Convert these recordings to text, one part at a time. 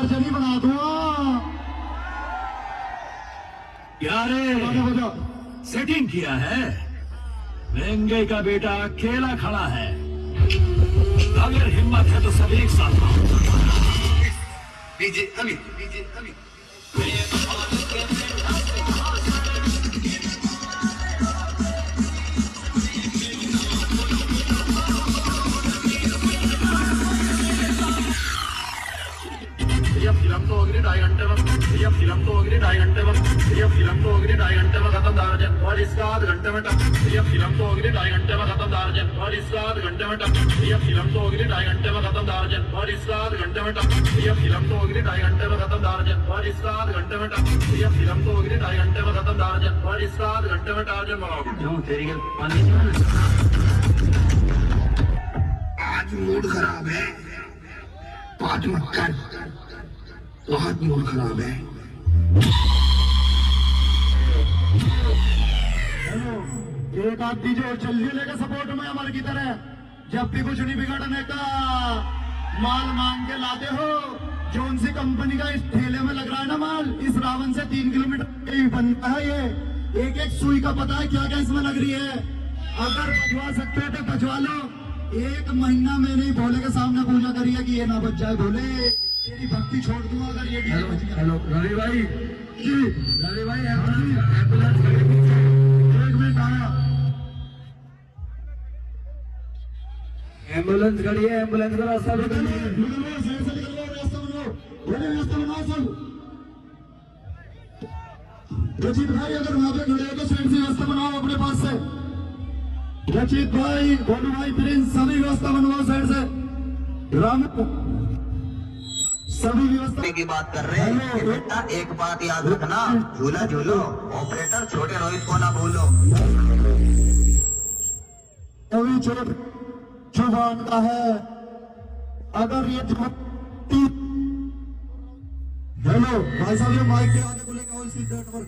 दर्जनी बना दूंगा। क्या रे सेटिंग किया है? महंगे का बेटा अकेला खड़ा है, अगर हिम्मत है तो सब एक साथ आओ। DJ Amit, DJ Amit. Film तो अगले 2.5 घंटे में, ये फिल्म तो अगले 2.5 घंटे में, ये फिल्म तो अगले 2.5 घंटे में खत्म दार्जन, और इसका आध घंटे में टप। ये फिल्म तो अगले 2.5 घंटे में खत्म दार्जन, और इसका आध घंटे में टप। ये फिल्म तो अगले 2.5 घंटे में खत्म दार्जन, और इसका आध घंटे में टप। ये फिल्म तो अगले 2.5 घंटे में खत्म दार्जन, और इसका आध घंटे में टप। ये फिल्म तो अगले 2.5 घंटे में खत्म दार्जन, और इसका आध घंटे में टार्जन बनाओ। तेरी आज मूड खराब है, बात मत कर, बहुत मूड खराब है। एक आध दीजिए जल्दी लेके सपोर्ट में हमारे की तरह। जब भी कुछ नहीं बिगाड़ने का माल मांग के लाते हो, जो उनसी कंपनी का इस ठेले में लग रहा है ना माल, इस रावण से 3 किलोमीटर ही बनता है। ये एक एक सुई का पता है क्या क्या इसमें लग रही है। अगर बचवा सकते हैं तो बचवा लो। 1 महीना मैंने ही भोले के सामने पूजा करी है कि ये ना बच जाए। भोले तेरी भक्ति छोड़ दूंगा अगर ये डीजे बच गया। हेलो रवि भाई जी रवि भाई एम्बुलेंस खड़ी है। 1 मिनट आया। एम्बुलेंस खड़ी है, एम्बुलेंस का रास्ता भी खड़ी है। निकलो साइड से निकलो, रास्ता बनाओ, बोले रास्ता बनाओ सब। रचित भाई अगर वहां पे खड़े हो तो साइड से रास्ता बनाओ अपने पास से। रचित भाई, गोलू भाई, प्रिंस सभी व्यवस्था बनवाओ साइड से। रामू सभी व्यवस्था की बात कर रहे हैं। बेटा एक बात याद रखना, झूला झूलो, ऑपरेटर छोटे रोहित को ना भूलो। कभी चोट जुबान का है, अगर ये हेलो भाई साहब, ये माइक के आगे बोलेगा और सीट बेल्ट पर।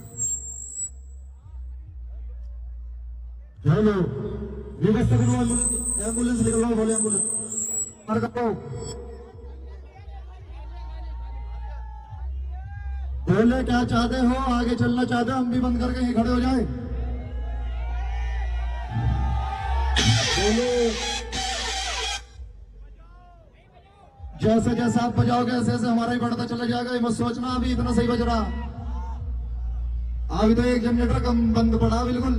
हेलो व्यवस्था करवाओ, एम्बुलेंस निकलवाओ, बोले एम्बुलेंस मार करो। बोले क्या चाहते हो, आगे चलना चाहते हो, हम भी बंद करके यहीं खड़े हो जाए। बोले जैसे जैसे आप बजाओगे ऐसे ऐसे हमारा ही बढ़ता चला जाएगा। ये मत सोचना अभी इतना सही बज रहा। अभी तो एक जनरेटर कम बंद पड़ा बिल्कुल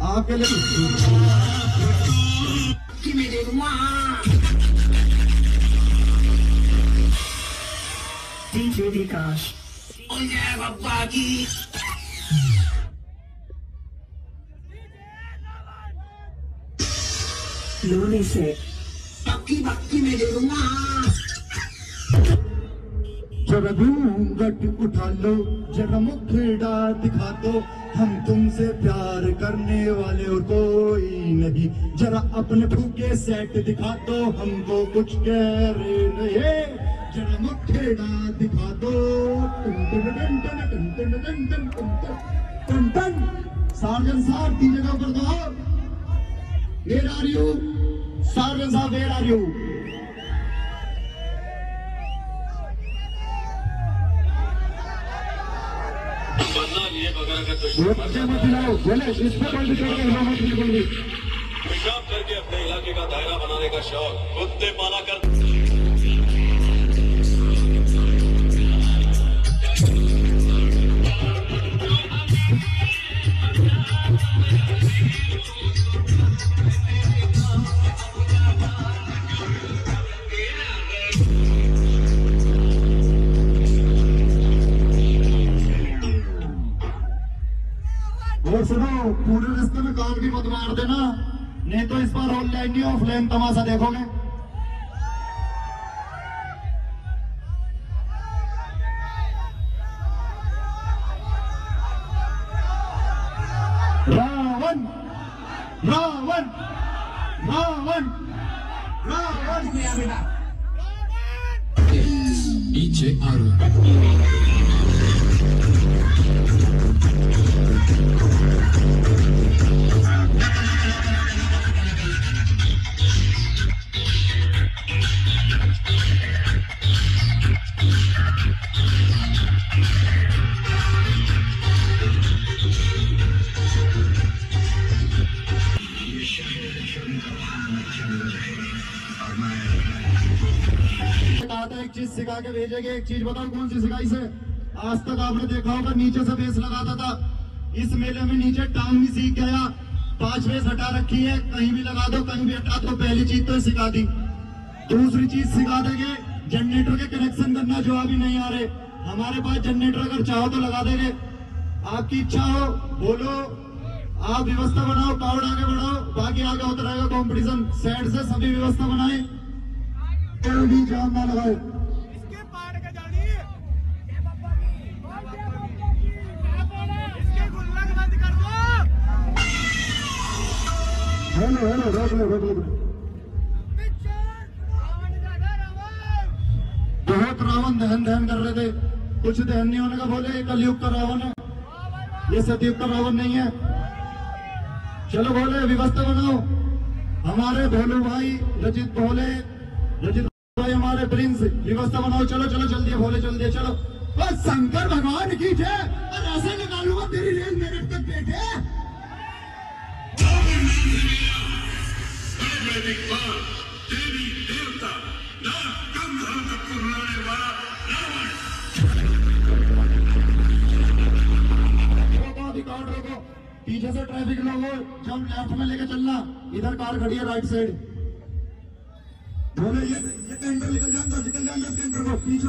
आपके लिए। डीजे विकास बाबा की लोने से बाकी में दे दूंगा। जरा घूंघट उठा लो, जरा मुखड़ा दिखा दो, हम तुमसे प्यार करने वाले और कोई नहीं। जरा अपने फूके सेट दिखा दो, हमको कुछ कह रहे नहीं। जरा मुखड़ा दिखा दो। सार्जन साहब डीजे का ऊपर दो। वेयर आर यू सार्जन साहब, वेयर आर यू? मत लाओ, बोले इस पे कोई बिल्कुल भी पेशाब करके अपने इलाके का दायरा बनाने का शौक कुत्ते पाला कर। और सुनो, पूरे रास्ते में कान भी मत मार देना, नहीं तो इस बार ऑनलाइन नहीं ऑफलाइन तमाशा देखोगे। रावण रावण रावण रावण डीजे आरू कहा था एक चीज सिखा के भेजेंगे, एक चीज बताओ कौन सी सिखाई से? आज तक आपने देखा होगा नीचे से बेस लगाता था, इस मेले में नीचे टांग भी सीख गया, 5 बेस हटा रखी है, कहीं भी लगा दो कहीं भी हटा दो। पहली चीज तो सिखा दी। दूसरी चीज सिखा देंगे जनरेटर के कनेक्शन करना, जो अभी नहीं आ रहे। हमारे पास जनरेटर अगर चाहो तो लगा देंगे, आपकी इच्छा हो बोलो, आप व्यवस्था बनाओ, पावर आगे बढ़ाओ, बाकी आगे होता रहेगा कंपटीशन। साइड से सभी व्यवस्था बनाए, कोई भी जाम ना लगाओ। हेलो हेलो रोक लो रोक लो। बहुत रावण दहन दहन कर रहे थे, कुछ दहन नहीं होने का बोले, ये कलयुग का रावण है, ये सतयुग का रावण नहीं है। चलो बोले व्यवस्था बनाओ। हमारे भोलू भाई रजित भाई हमारे प्रिंस, व्यवस्था बनाओ। चलो चलो जल्दी भोले जल्दी चलो। बस शंकर भगवान की जय। और ऐसे निकालूंगा तेरी रेल मेरे तक बैठे। देवी देवता कम धर्म को रुलाने वाला रोको, पीछे से ट्रैफिक लोगों जब लेफ्ट में लेके चलना, इधर कार खड़ी है राइट साइड। बोले ये टेंडर निकल जाएगा, निकल जाएगा टेंडर को पीछे